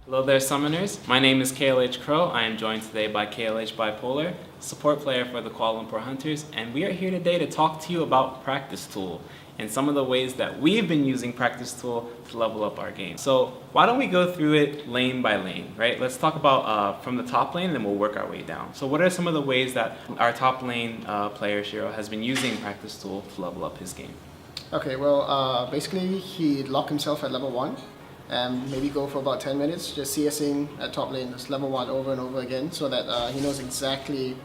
Hello there, Summoners. My name is KLH Crow. I am joined today by KLH Bipolar, support player for the Kuala Lumpur Hunters, and we are here today to talk to you about Practice Tool and some of the ways that we've been using Practice Tool to level up our game. So why don't we go through it lane by lane, right? Let's talk about from the top lane, and then we'll work our way down. So what are some of the ways that our top lane player, Shiro, has been using Practice Tool to level up his game? Okay, well, basically he locked himself at level 1 and maybe go for about 10 minutes just CSing at top lane, just level 1 over and over again, so that he knows exactly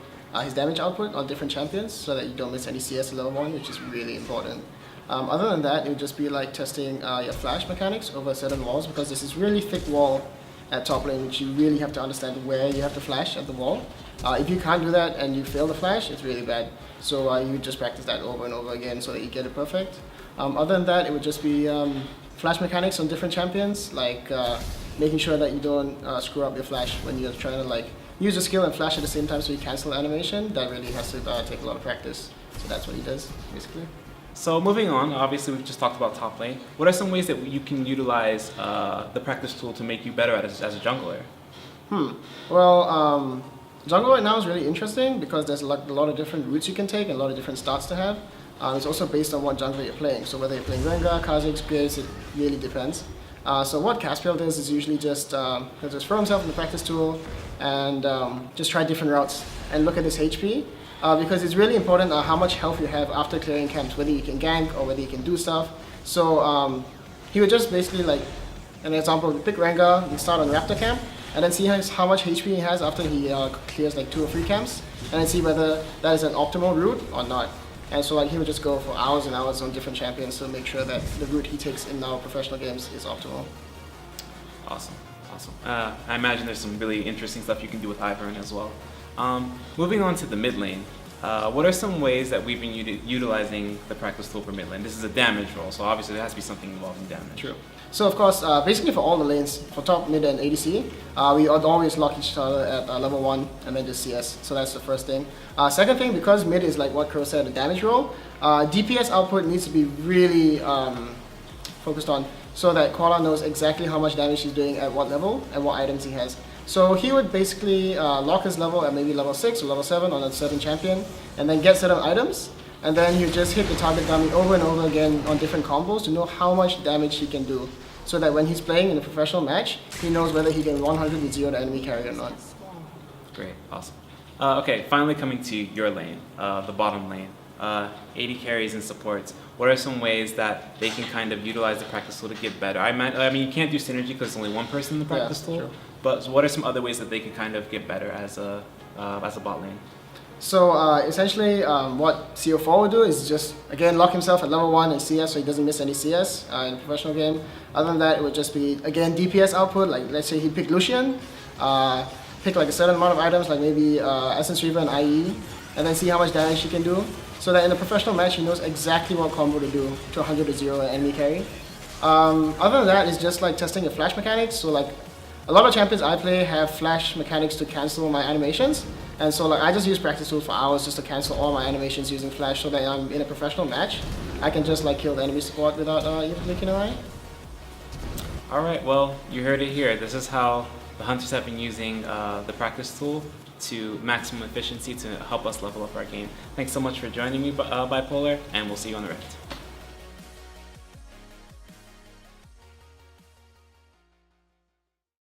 his damage output on different champions, so that you don't miss any CS at level 1, which is really important. Other than that, it would just be like testing your flash mechanics over certain walls, because there's this really thick wall at top lane which you really have to understand where you have to flash at the wall. If you can't do that and you fail the flash, it's really bad. So you just practice that over and over again so that you get it perfect. Other than that, it would just be flash mechanics on different champions, like making sure that you don't screw up your flash when you're trying to like use a skill and flash at the same time so you cancel animation. That really has to take a lot of practice. So that's what he does, basically. So moving on, obviously we've just talked about top lane. What are some ways that you can utilize the Practice Tool to make you better as a jungler? Well, jungle right now is really interesting because there's a lot of different routes you can take and a lot of different starts to have. It's also based on what jungler you're playing. So whether you're playing Rengar, Kha'Zix, Graves, it really depends. So what Caspiel does is usually just he'll just throw himself in the Practice Tool and just try different routes and look at his HP. Because it's really important how much health you have after clearing camps, whether you can gank or whether you can do stuff. So he would just basically, like, an example, pick Rengar, you start on Raptor camp, and then see how much HP he has after he clears like 2 or 3 camps, and then see whether that is an optimal route or not. And so like he would just go for hours and hours on different champions to make sure that the route he takes in our professional games is optimal. Awesome, awesome. I imagine there's some really interesting stuff you can do with Ivern as well. Moving on to the mid lane, what are some ways that we've been utilizing the Practice Tool for mid lane? This is a damage role, so obviously there has to be something involving damage. True. So of course, basically for all the lanes, for top, mid and ADC, we would always lock each other at level 1 and then just CS, so that's the first thing. Second thing, because mid is like what Crow said, a damage role, DPS output needs to be really focused on, so that Kuala knows exactly how much damage he's doing at what level and what items he has. So he would basically lock his level at maybe level 6 or level 7 on a certain champion, and then get certain items, and then you just hit the target dummy over and over again on different combos to know how much damage he can do, so that when he's playing in a professional match, he knows whether he can 100 with 0 the enemy carry or not. Great, awesome. Okay, finally coming to your lane, the bottom lane. AD carries and supports. What are some ways that they can kind of utilize the Practice Tool to get better? I mean, you can't do synergy because there's only one person in the Practice Tool, true. But what are some other ways that they can kind of get better as a bot lane? So essentially what CO4 would do is just, again, lock himself at level 1 and CS so he doesn't miss any CS in a professional game. Other than that, it would just be, again, DPS output, like let's say he picked Lucian, pick like a certain amount of items, like maybe Essence Reaver and IE, and then see how much damage he can do, so that in a professional match he knows exactly what combo to do to 100 to 0 an enemy carry. Other than that, it's just like testing your flash mechanics. So like a lot of champions I play have flash mechanics to cancel my animations, and so like I just use Practice Tool for hours just to cancel all my animations using flash, so that I'm in a professional match I can just like kill the enemy support without even blinking an eye. Alright, well, you heard it here. This is how the Hunters have been using the Practice Tool to maximum efficiency to help us level up our game. Thanks so much for joining me, Bipolar, and we'll see you on the Rift.